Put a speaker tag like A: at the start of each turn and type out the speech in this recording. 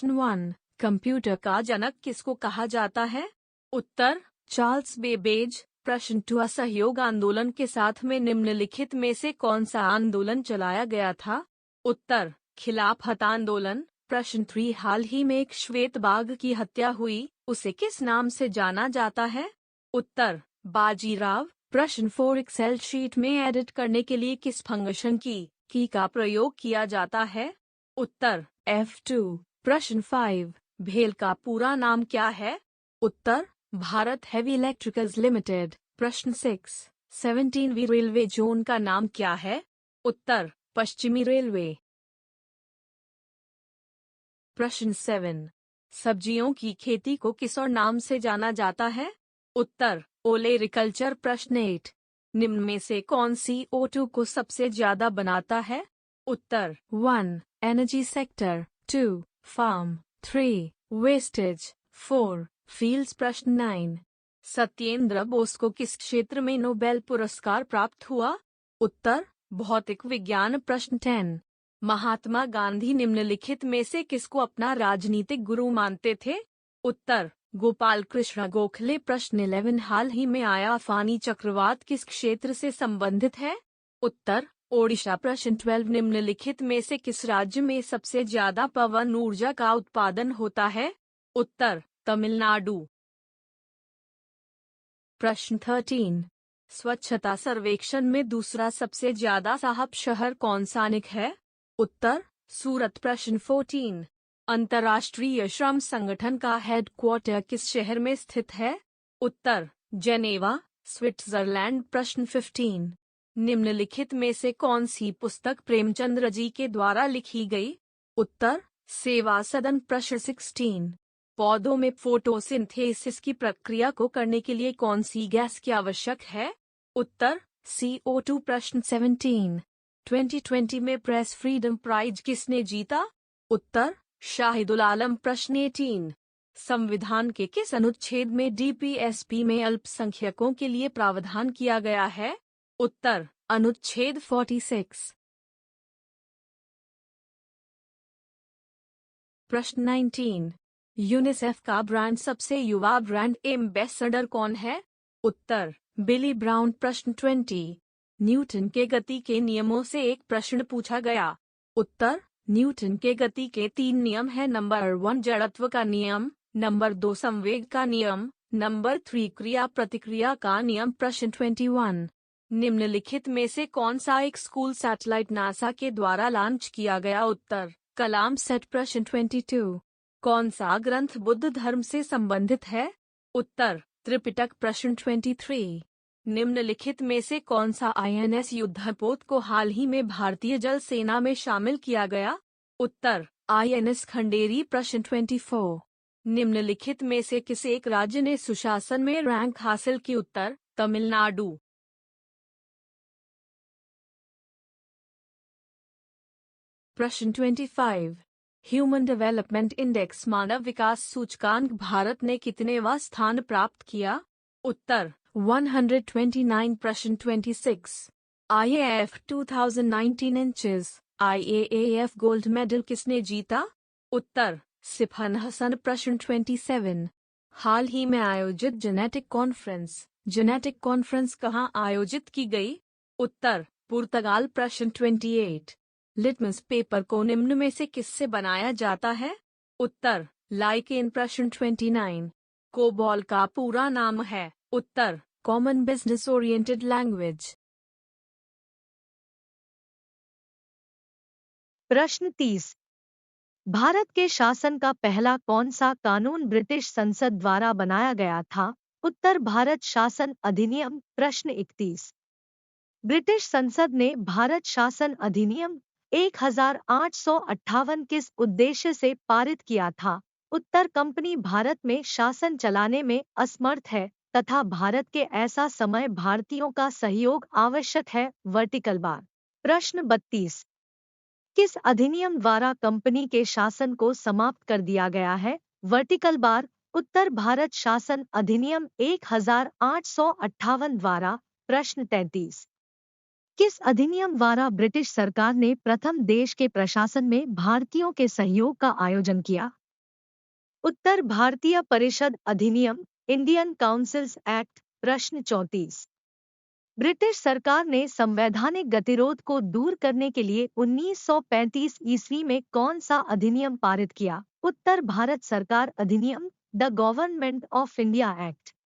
A: 1. Computer का जनक किसको कहा जाता है? उत्तर चार्ल्स बेबेज। प्रश्न 2. असहयोग आंदोलन के साथ में निम्नलिखित में से कौन सा आंदोलन चलाया गया था? उत्तर खिलाफत आंदोलन। प्रश्न 3. हाल ही में एक श्वेत बाघ की हत्या हुई, उसे किस नाम से जाना जाता है? उत्तर बाजीराव। प्रश्न 4. एक्सेल शीट में एडिट करने के लिए किस फंक्शन की का प्रयोग किया जाता है? उत्तर F2। प्रश्न 5. भेल का पूरा नाम क्या है? उत्तर भारत हेवी इलेक्ट्रिकल्स लिमिटेड। प्रश्न 6. 17वीं रेलवे जोन का नाम क्या है? उत्तर पश्चिमी रेलवे। प्रश्न 7. सब्जियों की खेती को किस और नाम से जाना जाता है? उत्तर ओलेरिकल्चर। प्रश्न 8. निम्न में से कौन CO2 को सबसे ज्यादा बनाता है? उत्तर 1. Energy sector, 2. Farm, 3. Wastage, 4. Fields. प्रश्न 9. सत्येंद्र बोस को किस क्षेत्र में नोबेल पुरस्कार प्राप्त हुआ? उत्तर भौतिक विज्ञान। प्रश्न 10. महात्मा गांधी निम्नलिखित में से किसको अपना राजनीतिक गुरु मानते थे? उत्तर गोपाल कृष्ण गोखले। प्रश्न 11. हाल ही में आया फानी चक्रवात किस क्षेत्र से संबंधित है? उत्तर ओडिशा। प्रश्न 12. निम्नलिखित में से किस राज्य में सबसे ज्यादा पवन ऊर्जा का उत्पादन होता है? उत्तर तमिलनाडु। प्रश्न 13. स्वच्छता सर्वेक्षण में दूसरा सबसे ज्यादा साहब शहर कौन सा है? उत्तर सूरत। प्रश्न 14. अंतर्राष्ट्रीय श्रम संगठन का हेडक्वार्टर किस शहर में स्थित है? उत्तर जेनेवा, स्विट्जरलैंड। प्रश्न 15. निम्नलिखित में से कौन सी पुस्तक प्रेमचंद्र जी के द्वारा लिखी गई? उत्तर सेवा सदन। प्रश्न 16. पौधों में फोटोसिंथेसिस की प्रक्रिया को करने के लिए कौन सी गैस की आवश्यक है? उत्तर CO2। प्रश्न 17. 2020 में प्रेस फ्रीडम प्राइज किसने जीता? उत्तर शाहिदुल आलम। प्रश्न 18. संविधान के किस अनुच्छेद में DPSP में अल्पसंख्यकों के लिए प्रावधान किया गया है? उत्तर अनुच्छेद 46। प्रश्न 19. यूनिसेफ का ब्रांड सबसे युवा ब्रांड एम्बेसडर कौन है? उत्तर बिली ब्राउन। प्रश्न 20. न्यूटन के गति के नियमों से एक प्रश्न पूछा गया। उत्तर न्यूटन के गति के 3 नियम हैं। नंबर 1 जड़त्व का नियम, नंबर 2 संवेग का नियम, नंबर 3 क्रिया प्रतिक्रिया का नियम। प्रश्न 21. निम्नलिखित में से कौन सा एक स्कूल सैटेलाइट नासा के द्वारा लॉन्च किया गया? उत्तर कलाम सेट। प्रश्न 22. कौन सा ग्रंथ बुद्ध धर्म से संबंधित है? उत्तर त्रिपिटक। प्रश्न 23. निम्नलिखित में से कौन सा INS युद्धपोत को हाल ही में भारतीय जल सेना में शामिल किया गया? उत्तर INS खंडेरी। प्रश्न 24. निम्नलिखित में से किस एक राज्य ने सुशासन में रैंक हासिल की? उत्तर तमिलनाडु। प्रश्न 25. ह्यूमन डेवलपमेंट इंडेक्स मानव विकास सूचकांक भारत ने कितनेवां स्थान प्राप्त किया? उत्तर 129। प्रश्न 26. IAF 2019 inches IAAF gold medal किसने जीता? उत्तर सिफान हसन। प्रश्न 27. हाल ही में आयोजित जेनेटिक कॉन्फ्रेंस कहाँ आयोजित की गई? उत्तर पुर्तगाल। प्रश्न 28. लिटमस पेपर को निम्न में से किससे बनाया जाता है? उत्तर लाइकेन। प्रश्न 29. कोबॉल का पूरा नाम है? उत्तर कॉमन बिजनेस ओरिएंटेड लैंग्वेज।
B: प्रश्न 30. भारत के शासन का पहला कौन सा कानून ब्रिटिश संसद द्वारा बनाया गया था? उत्तर भारत शासन अधिनियम। प्रश्न 31. ब्रिटिश संसद ने भारत शासन अधिनियम 1858 किस उद्देश्य से पारित किया था? उत्तर कंपनी भारत में शासन चलाने में असमर्थ है तथा भारत के ऐसा समय भारतीयों का सहयोग आवश्यक है। Vertical bar. प्रश्न 32. किस अधिनियम द्वारा कंपनी के शासन को समाप्त कर दिया गया है? Vertical bar. उत्तर भारत शासन अधिनियम 1858 द्वारा। प्रश्न 33. किस अधिनियम द्वारा ब्रिटिश सरकार ने प्रथम देश के प्रशासन में भारतीयों के सहयोग का आयोजन किया? उत्तर भारतीय परिषद अधिनियम, इंडियन काउंसिल्स एक्ट। प्रश्न 34। ब्रिटिश सरकार ने संवैधानिक गतिरोध को दूर करने के लिए 1935 ईस्वी में कौन सा अधिनियम पारित किया? उत्तर भारत सरकार अधिनियम, the government of India act.